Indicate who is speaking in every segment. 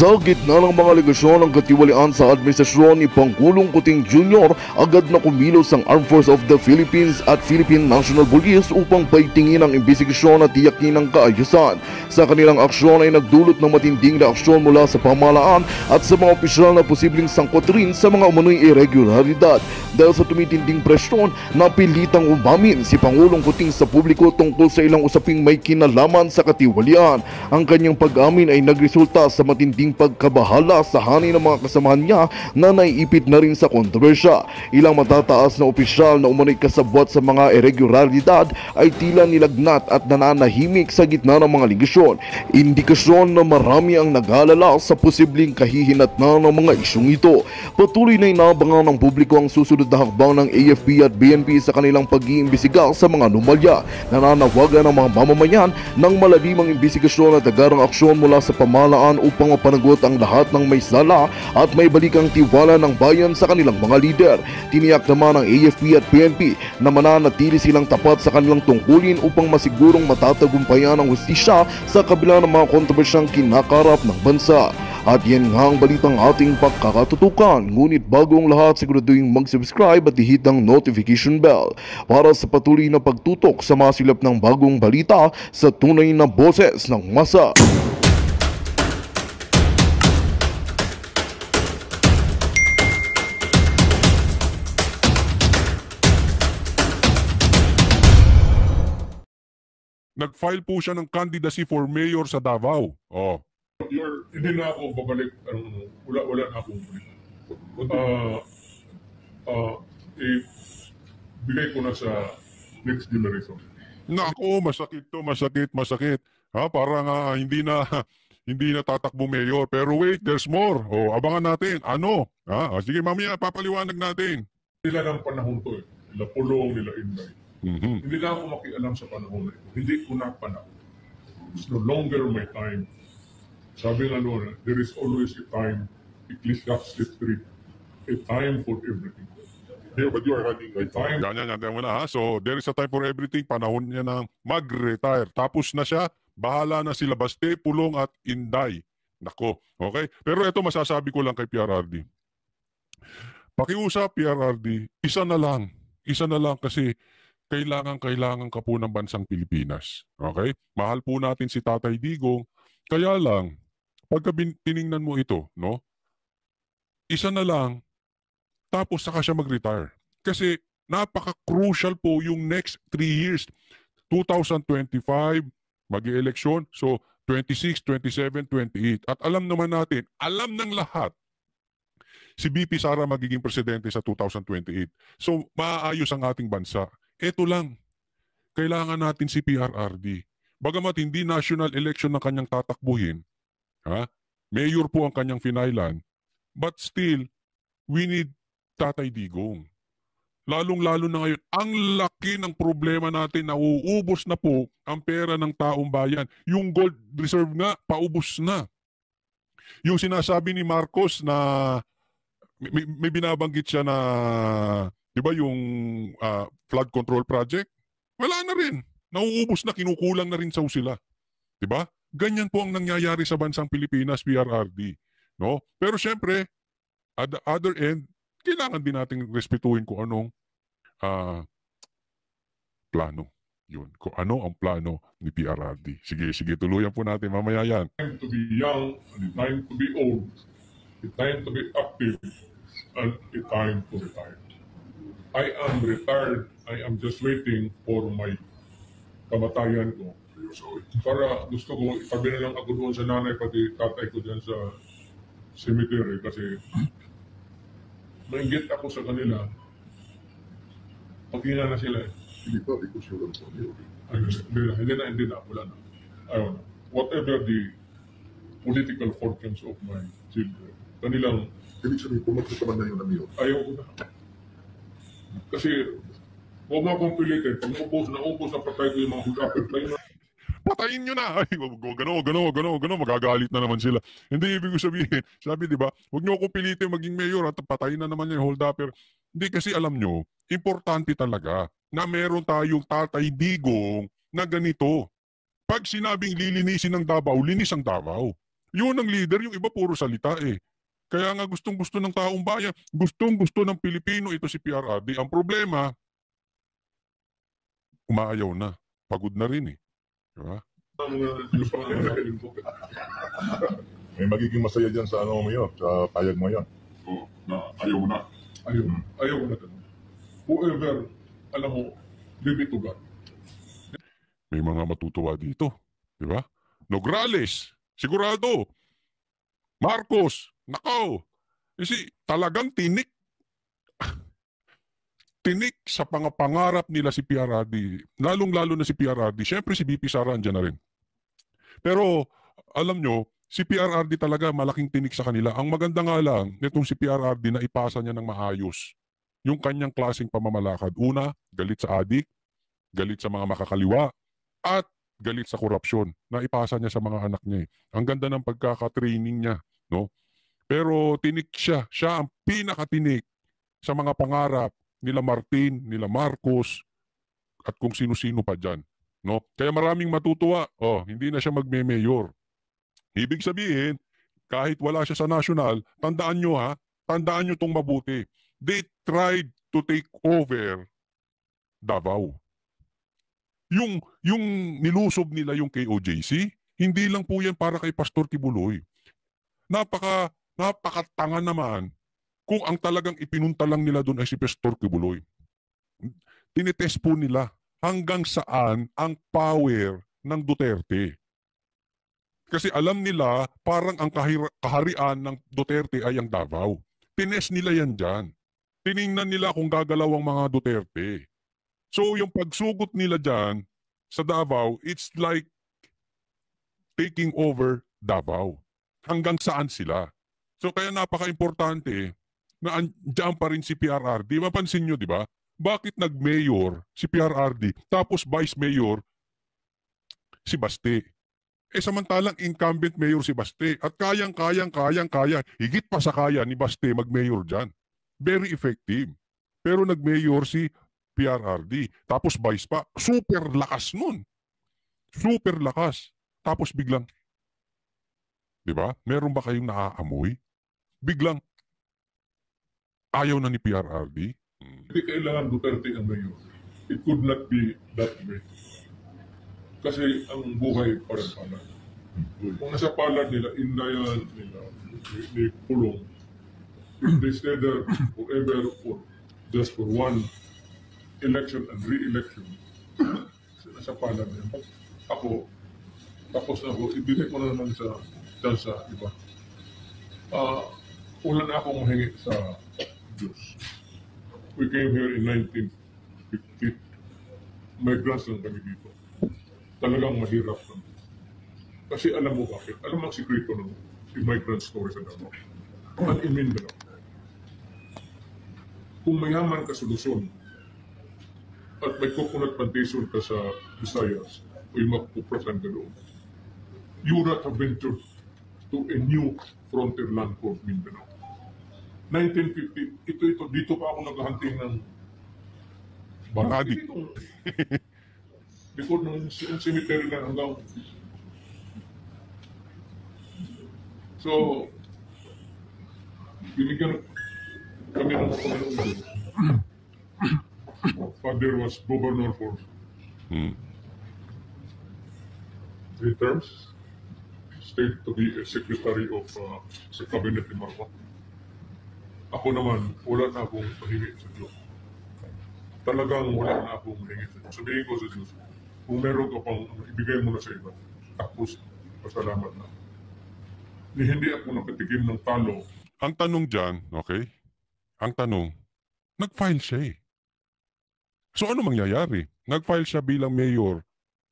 Speaker 1: Sa gitna ng mga alegasyon ng katiwalian sa administrasyon ni Pangulong Kuting Jr., agad na kumilos ang Armed Forces of the Philippines at Philippine National Police upang paitingin ang investigasyon at tiyakin ang kaayusan. Sa kanilang aksyon ay nagdulot ng matinding reaksyon mula sa pamahalaan at sa mga opisyal na posibleng sangkot rin sa mga umano'y irregularidad. Dahil sa tumitinding presyon, napilitang umamin si Pangulong Kuting sa publiko tungkol sa ilang usaping may kinalaman sa katiwalian. Ang kanyang pag-amin ay nagresulta sa matinding pagkabahala sa hani ng mga kasamahan niya na naiipit na rin sa kontrobersya. Ilang matataas na opisyal na umano'y kasabwat sa mga irregularidad ay tila nilagnat at nananahimik sa gitna ng mga ligasyon. Indikasyon na marami ang nag-aalala sa posibleng kahihinatnan ng mga isyong ito. Patuloy na inabangan ng publiko ang susunod na hakbang ng AFP at BNP sa kanilang pag-iimbestiga sa mga anomalya. Nananawagan ng mga mamamayan ng maladimang imbestigasyon at agarang aksyon mula sa pamahalaan upang mapanagot ang lahat ng may sala at may balikang tiwala ng bayan sa kanilang mga lider. Tiniyak naman ng AFP at BNP na mananatili silang tapat sa kanilang tungkulin upang masigurong matatagumpayan ang hustisya sa kabila ng mga kontrobersyang kinakarap ng bansa. At yan nga ang balitang ating pagkakatutukan. Ngunit bago ang lahat, siguraduhin mag-subscribe at i-hit ang notification bell para sa patuloy na pagtutok sa masilap ng bagong balita sa tunay na boses ng masa.
Speaker 2: Nag-file po siya ng candidacy for mayor sa Davao. Oh.
Speaker 3: Hindi na ako babalik, wala na akong balik. Bigay ko na sa next generation.
Speaker 2: Nako, masakit to, masakit. Ha, parang hindi na tatakbo mayor. Pero wait, there's more. Oh, abangan natin. Ano? Ha? Sige, mamaya papaliwanag natin.
Speaker 3: Nila ng panahon to nila Pulong, nila Inday. Hindi na ako makialam sa panahon na ito. Hindi ko na panahon. It's no longer my time. Sabi nga noon, there is always a time, Ecclesiastes 3, a time for everything. Yeah, but you are having a time.
Speaker 2: Yan mo na ha. So, there is a time for everything. Panahon niya na mag-retire. Tapos na siya, bahala na sila Baste, Pulong at Inday. Nako, okay? Pero ito masasabi ko lang kay PRRD. Pakiusap PRRD, isa na lang kasi kailangan ka po ng bansang Pilipinas. Okay? Mahal po natin si Tatay Digong. Kaya lang, pagka tiningnan mo ito, no? Isa na lang, tapos saka siya mag-retire. Kasi napaka-crucial po yung next 3 years. 2025, mag-i-eleksyon. So, 26, 27, 28. At alam naman natin, alam ng lahat, si BP Sara magiging presidente sa 2028. So, maayos ang ating bansa. Ito lang, kailangan natin si PRRD. Bagamat hindi national election na kanyang tatakbuhin, ha? Mayor po ang kanyang finailan, but still, we need Tatay Digong. Lalong-lalo na ngayon, ang laki ng problema natin, nauubos na po ang pera ng taong bayan. Yung gold reserve nga, paubos na. Yung sinasabi ni Marcos na may binabanggit siya na, di ba yung flood control project? Wala na rin. Nauubos na, kinukulang na rin sa sila. Di ba? Ganyan po ang nangyayari sa bansang Pilipinas, PRRD. No? Pero syempre, at the other end, kailangan din nating respetuhin kung anong plano. Yun. Kung ano ang plano ni PRRD. Sige, tuluyan po natin mamaya yan.
Speaker 3: Time to be young, and a time to be old, a time to be active, and a time to retire. I am retired. I am just waiting for my kamatayan ko. Para gusto ko, itabi na lang ako doon sa nanay pati tatay ko dyan sa cemetery kasi nainggit ako sa kanila. Pagkina na sila eh.
Speaker 4: Hindi pa, because you're on
Speaker 3: Hindi na, wala na. Ayaw na. Whatever the political fortunes of my children, kanilang
Speaker 4: ibig sabihin, pumunta ka man na yun na mayor.
Speaker 3: ayaw ko na. Kasi, huwag mo akong pilitin. Pag naubos na patay ko yung mga husapin, tayo na.
Speaker 2: Patayin nyo na. Ay, gano'n, magagalit na naman sila. Hindi ibig sabihin. Sabi, di ba, huwag nyo akong pilitin maging mayor at patayin na naman yung hold-upper. Hindi kasi alam nyo, importante talaga na meron tayong Tatay Digong na ganito. Pag sinabing lilinisin ng Davao, linis ang Davao. Yun ang leader, yung iba puro salita eh. Kaya nga gustong-gusto ng taong bayan, gustong-gusto ng Pilipino ito si PRRD. Ang problema, umaayaw na. Pagod na rin eh. Diba?
Speaker 4: May magiging masaya dyan sa ano mo yun, sa payag mo yun.
Speaker 3: So, na ayaw na. Ayaw na ganun. Whoever, alam mo, leave it to God.
Speaker 2: May mga matutuwa dito. Diba? Nograles, sigurado. Marcos, nakaw. Kasi talagang tinik sa pangarap nila si PRRD. Lalong-lalo na si PRRD. Siyempre si BP Sara andyan na rin. Pero alam nyo, si PRRD talaga malaking tinik sa kanila. Ang maganda nga lang, nitong si PRRD na ipasa niya ng maayos. Yung kanyang klaseng pamamalakad. Una, galit sa adik, galit sa mga makakaliwa, at galit sa korupsyon na ipasa niya sa mga anak niya. Ang ganda ng pagkaka-training niya. No? Pero tinik siya. Siya ang pinakatinik sa mga pangarap nila Martin, nila Marcos, at kung sino-sino pa dyan. No? Kaya maraming matutuwa. Hindi na siya magme-mayor. Ibig sabihin, kahit wala siya sa national, tandaan nyo tong mabuti. They tried to take over Davao. Yung nilusob nila yung KOJC, hindi lang po yan para kay Pastor Kibuloy. Napakatanga naman kung ang talagang ipinunta lang nila doon ay si Pastor Kibuloy. Tinitest po nila hanggang saan ang power ng Duterte. Kasi alam nila parang ang kaharian ng Duterte ay ang Davao. Tinest nila yan dyan. Tiningnan nila kung gagalaw ang mga Duterte. So yung pagsugot nila dyan sa Davao, it's like taking over Davao. Hanggang saan sila? So kaya napaka-importante na andyan pa rin si PRRD. Mapansin nyo, di ba? Bakit nag-mayor si PRRD tapos vice mayor si Baste? Samantalang incumbent mayor si Baste at kaya. Higit pa sa kaya ni Baste mag-mayor dyan. Very effective. Pero nag-mayor si PRRD. Tapos vice pa. Super lakas nun. Super lakas. Tapos biglang, di ba? Meron ba kayong naaamoy? Biglang, ayaw na ni PRRD.
Speaker 3: Hindi kailangan Duterte ang mayor. It could not be that way. Kasi ang buhay parang palad. Kung nasa palad nila, indayan nila, ni Pulong, if they stay there forever or just for one election and re-election, nasa palad nila. Ako, tapos na ako, ibigay ko na naman sa iba. Wala na akong mahingi sa Diyos. We came here in 1950. Migrants lang kami dito. Talagang mahirap kami. Kasi alam mo bakit? Alam mo ang sikreto ng immigrant story sa Davao. Ang Mindanao. Kung mayaman ka sa Luzon at may coconut plantation ka sa Visayas o yung magpuprasan ka doon, you would not have ventured to a new frontier land called Mindanao. 1950, dito pa ako naghahunting ng
Speaker 2: Bangadi.
Speaker 3: Likod ng cemetery na hanggang. So, binigyan kami ng Panginoon. Father was governor for 3 terms. Stayed to be a secretary of sa cabinet ni Marcos. Ako naman, wala na akong mahingi sa Diyos. Talagang wala na akong mahingi sa Diyos. Sabihin ko sa Diyos, kung meron ka pang ibigay mo na sa iba, tapos pasalamat na. Hindi ako nakatikim ng talo.
Speaker 2: Ang tanong dyan, okay? Ang tanong, nag-file siya eh. So ano mangyayari? Nag-file siya bilang mayor,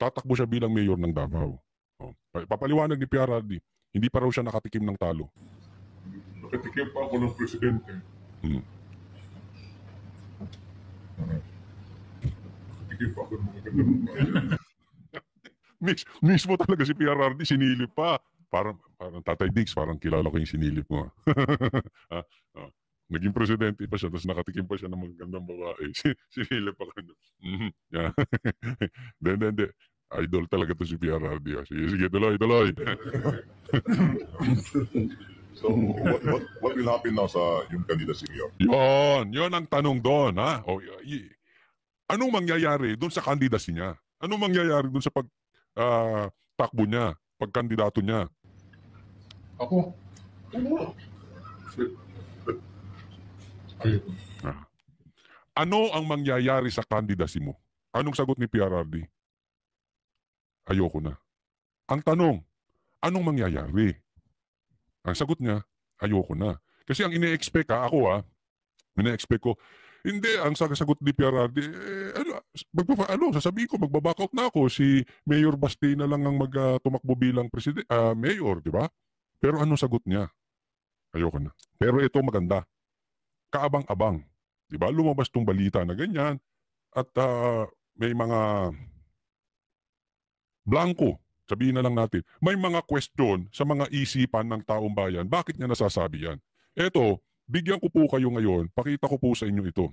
Speaker 2: tatakbo siya bilang mayor ng Davao. Papaliwanag ni PRRD, hindi pa raw siya nakatikim ng talo.
Speaker 3: Nakatikim pa ako ng presidente. Nakatikim pa ako ng mga ganda.
Speaker 2: Mismo talaga si PRRD, sinilip pa. Parang Tatay Diggs, parang kilala ko yung sinilip mo. Naging presidente pa siya, tapos nakatikim pa siya ng magandang babae. Sinilip pa ka. Yeah. Then. Idol talaga to si PRRD. Sige, sige, tuloy, tuloy.
Speaker 4: So, what will happen now sa yung candidacy niyo?
Speaker 2: Yon ang tanong doon, ha? Anong mangyayari doon sa candidacy niya? Anong mangyayari doon sa takbo niya, pagkandidato niya?
Speaker 3: Ako? Ayun.
Speaker 2: Ano ang mangyayari sa candidacy mo? Anong sagot ni PRRD? Ayoko na. Ang tanong, anong mangyayari? Ang sagot niya, ayoko na. Kasi ang ine-expect ine-expect ko, hindi, ang sagot ni PRRD, sasabihin ko, magbaback out na ako, si Mayor Basti na lang ang tumakbo bilang mayor, di ba? Pero anong sagot niya? Ayoko na. Pero ito maganda. Kaabang-abang. Di ba? Lumabas tong balita na ganyan at may mga blanco. Sabihin na lang natin, may mga question sa mga isipan ng taong bayan. Bakit niya nasasabi yan? Eto, bigyan ko po kayo ngayon. Pakita ko po sa inyo ito.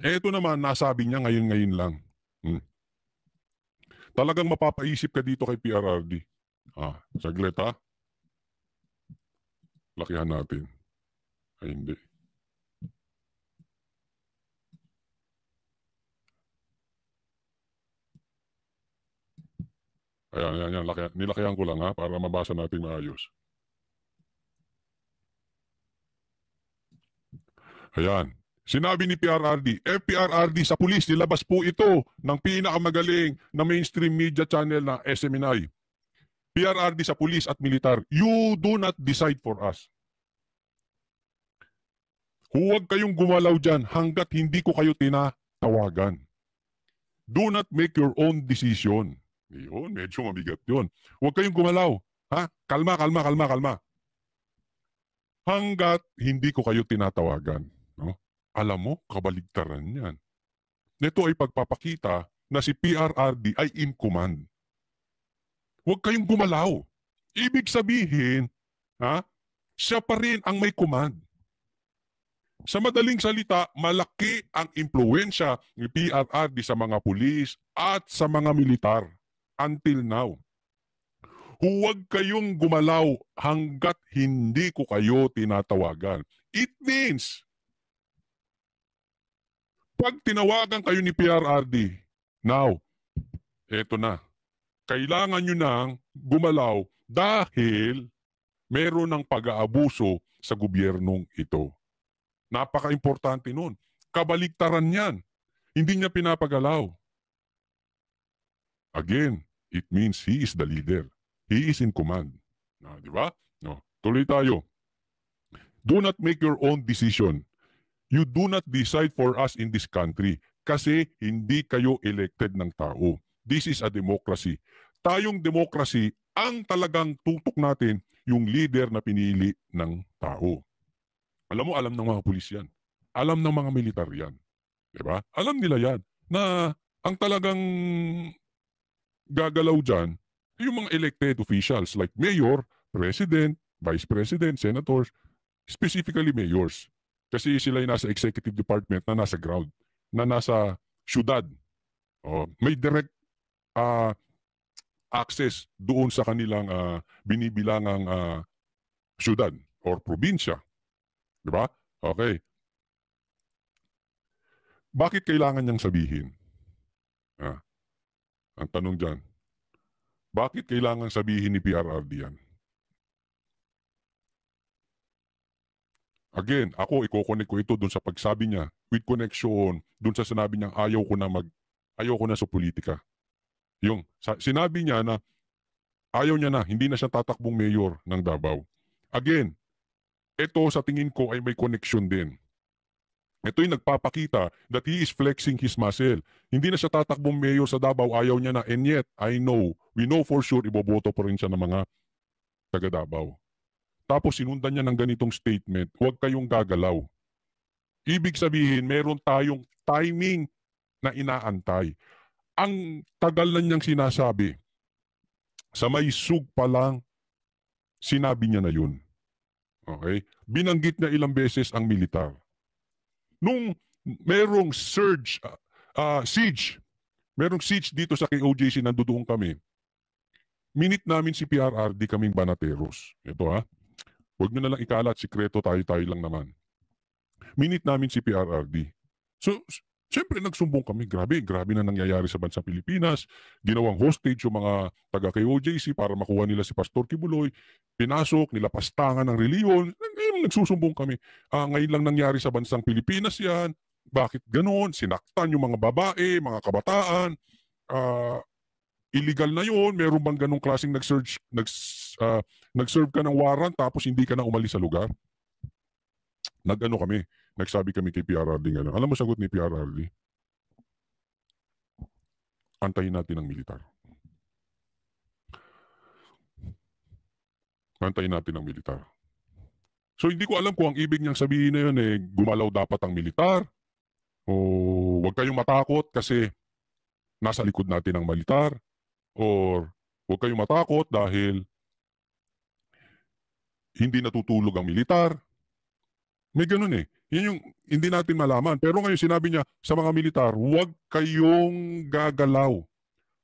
Speaker 2: Eto naman, nasabi niya ngayon lang. Talagang mapapaisip ka dito kay PRRD. Saglit ha. Lakihan natin. Ay, hindi. Ayan. Nilakihan ko lang ha, para mabasa natin maayos. Ayan. Sinabi ni PRRD, PRRD sa pulis, nilabas po ito ng pinakamagaling na mainstream media channel na SMNI. PRRD sa pulis at militar, you do not decide for us. Huwag kayong gumalaw dyan hanggat hindi ko kayo tinatawagan. Do not make your own decision. Yun, medyo mabigat yun. Huwag kayong gumalaw. Ha? Kalma. Hanggat hindi ko kayo tinatawagan. No? Alam mo, kabaligtaran yan. Nito ay pagpapakita na si PRRD ay in command. Huwag kayong gumalaw. Ibig sabihin, siya pa rin ang may command. Sa madaling salita, malaki ang impluwensya ni PRRD sa mga pulis at sa mga militar. Until now. Huwag kayong gumalaw hanggat hindi ko kayo tinatawagan. It means, pag tinawagan kayo ni PRRD, now, eto na. Kailangan nyo nang gumalaw dahil meron ng pag-aabuso sa gobyernong ito. Napaka-importante nun. Kabaligtaran yan. Hindi niya pinapagalaw. Again, it means he is the leader. He is in command. Di ba? No. Tuloy tayo. Do not make your own decision. You do not decide for us in this country kasi hindi kayo elected ng tao. This is a democracy. Tayong democracy, ang talagang tutok natin yung leader na pinili ng tao. Alam ng mga pulis yan. Alam ng mga militar yan. Diba? Alam nila yan na ang talagang gagalaw dyan yung mga elected officials like mayor, president, vice president, senators, specifically mayors. Kasi sila yung nasa executive department na nasa ground, na nasa syudad. May direct access doon sa kanilang binibilangang syudad or probinsya. Diba? Okay. Bakit kailangan niyang sabihin? Ang tanong dyan, bakit kailangan sabihin ni PRRD yan? Again, ako i-connect ko ito dun sa pagsabi niya with connection dun sa sinabi niyang ayaw ko na sa politika. Yung sinabi niya na ayaw niya na, hindi na siya tatakbong mayor ng Davao. Again, ito sa tingin ko ay may connection din. Ito yung nagpapakita that he is flexing his muscle. Hindi na siya tatakbong mayor sa Davao, ayaw niya na. And yet, we know for sure, iboboto pa rin siya ng mga taga Davao. Tapos sinundan niya ng ganitong statement, huwag kayong gagalaw. Ibig sabihin, meron tayong timing na inaantay. Ang tagal na niyang sinasabi, sa may sug pa lang, sinabi niya na yun. Okay? Binanggit niya ilang beses ang militar. Nung merong surge Siege. Merong siege dito sa KOJC, nandoon kami. Minute namin si PRRD, kaming banateros. Ito ha. Huwag nyo na lang ikalat, sikreto, tayo-tayo lang naman. Minute namin si PRRD. So, siyempre nagsumbong kami. Grabe na nangyayari sa bansang Pilipinas. Ginawang hostage yung mga taga-KOJC para makuha nila si Pastor Kibuloy. Pinasok, nilapastangan ng reliyon. Ngayon nagsusumbong kami. Ngayon lang nangyari sa bansang Pilipinas yan. Bakit ganon? Sinaktan yung mga babae, mga kabataan. Illegal na yun. Meron bang ganong klaseng nag-serve ka ng warrant tapos hindi ka na umalis sa lugar? Nag-ano kami, nagsabi kami kay PRRD gano'n. Alam mo sagot ni PRRD? Antayin natin ang militar. Antayin natin ang militar. So hindi ko alam kung ang ibig niyang sabihin na yun gumalaw dapat ang militar o huwag kayong matakot kasi nasa likod natin ang militar, or huwag kayong matakot dahil hindi natutulog ang militar. May ganun Yan yung hindi natin malaman. Pero ngayon sinabi niya sa mga militar, huwag kayong gagalaw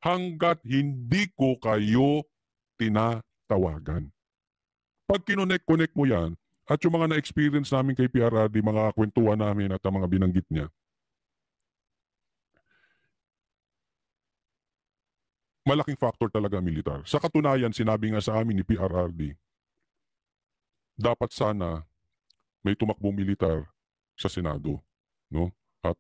Speaker 2: hanggat hindi ko kayo tinatawagan. Pag kinonek-connect mo yan, at yung mga na-experience namin kay PRRD, mga kwentuhan namin at ang mga binanggit niya, malaking factor talaga ang militar. Sa katunayan, sinabi nga sa amin ni PRRD, dapat sana may tumakbong militar sa Senado, no? At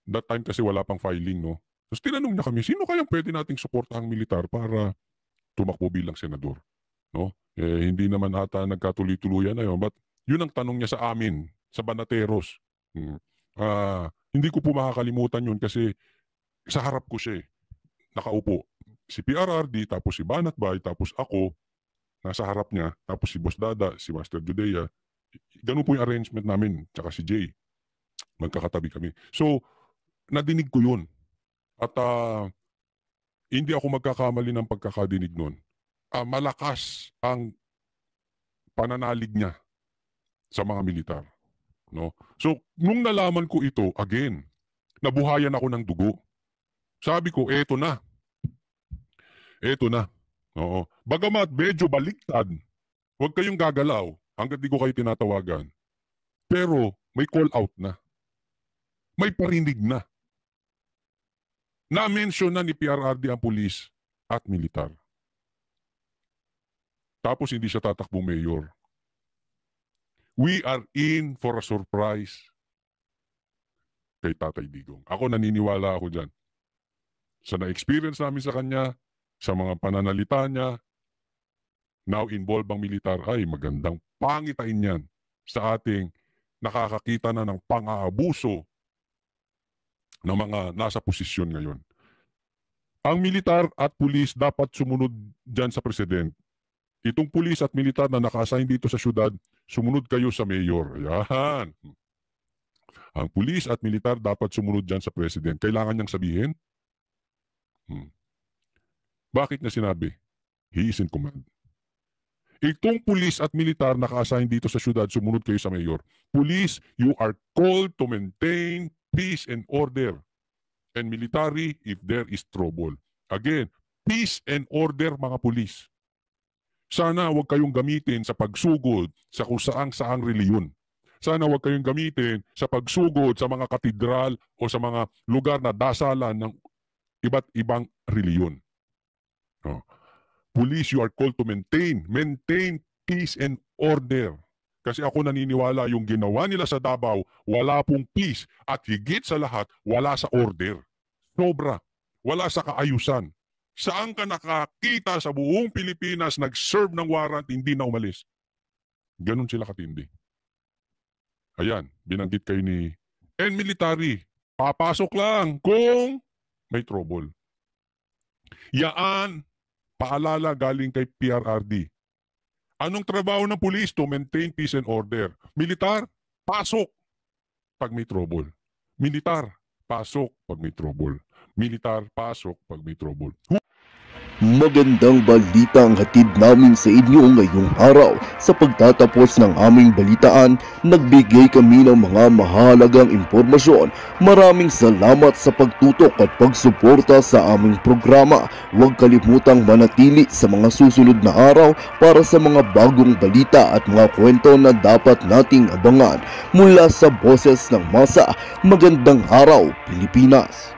Speaker 2: that time kasi wala pang filing, no? Tapos tinanong niya kami, sino kayang pwede nating suportahang militar para tumakbo bilang senador, no? Hindi naman ata nagkatuloy-tuluyan na yun, but yun ang tanong niya sa amin, sa Banateros. Hindi ko po makakalimutan yun kasi sa harap ko siya nakaupo. Si PRRD, tapos si Banatbay, tapos ako, nasa harap niya, tapos si Boss Dada, si Master Judea. Ganun po yung arrangement namin, tsaka si Jay. Magkakatabi kami. So, nadinig ko yun. At hindi ako magkakamali ng pagkakadinig nun. Malakas ang pananalig niya sa mga militar. No? So, nung nalaman ko ito, again, nabuhayan ako ng dugo. Sabi ko, eto na. Eto na. Oo. Bagamat medyo baliktad, huwag kayong gagalaw hanggat di ko kayo tinatawagan. Pero may call out na. May parinig na. Na-mention na ni PRRD ang pulis at militar. Tapos hindi siya tatakbong mayor. We are in for a surprise kay Tatay Digong. Ako naniniwala ako dyan. Sa na-experience namin sa kanya, sa mga pananalita niya, now involved ang militar, ay magandang pangitain yan sa ating nakakakita na ng pang-aabuso ng mga nasa posisyon ngayon. Ang militar at pulis dapat sumunod dyan sa presidente. Itong pulis at militar na naka-assign dito sa syudad, sumunod kayo sa mayor. Yan. Ang pulis at militar dapat sumunod dyan sa president. Kailangan niyang sabihin? Bakit niya sinabi? He is in command. Itong pulis at militar na naka-assign dito sa syudad, sumunod kayo sa mayor. Police, you are called to maintain peace and order. And military, if there is trouble. Again, peace and order mga pulis. Sana huwag kayong gamitin sa pagsugod sa kung saang reliyon. Sana huwag kayong gamitin sa pagsugod sa mga katedral o sa mga lugar na dasalan ng iba't ibang reliyon. No. Police, you are called to maintain peace and order. Kasi ako naniniwala yung ginawa nila sa Davao, wala pong peace. At higit sa lahat, wala sa order. Sobra. Wala sa kaayusan. Saan ka nakakita sa buong Pilipinas nag-serve ng warrant, hindi na umalis? Ganon sila katindi. Ayan, binanggit kayo ni military. Papasok lang kung may trouble. Yaan, paalala galing kay PRRD. Anong trabaho ng pulis? To maintain peace and order. Militar, pasok pag may trouble. Militar, pasok pag may trouble. Militar, pasok pag may trouble.
Speaker 1: Magandang balita ang hatid namin sa inyo ngayong araw. Sa pagtatapos ng aming balitaan, nagbigay kami ng mga mahalagang impormasyon. Maraming salamat sa pagtutok at pagsuporta sa aming programa. Huwag kalimutang manatili sa mga susunod na araw para sa mga bagong balita at mga kwento na dapat nating abangan. Mula sa Boses ng Masa, magandang araw Pilipinas!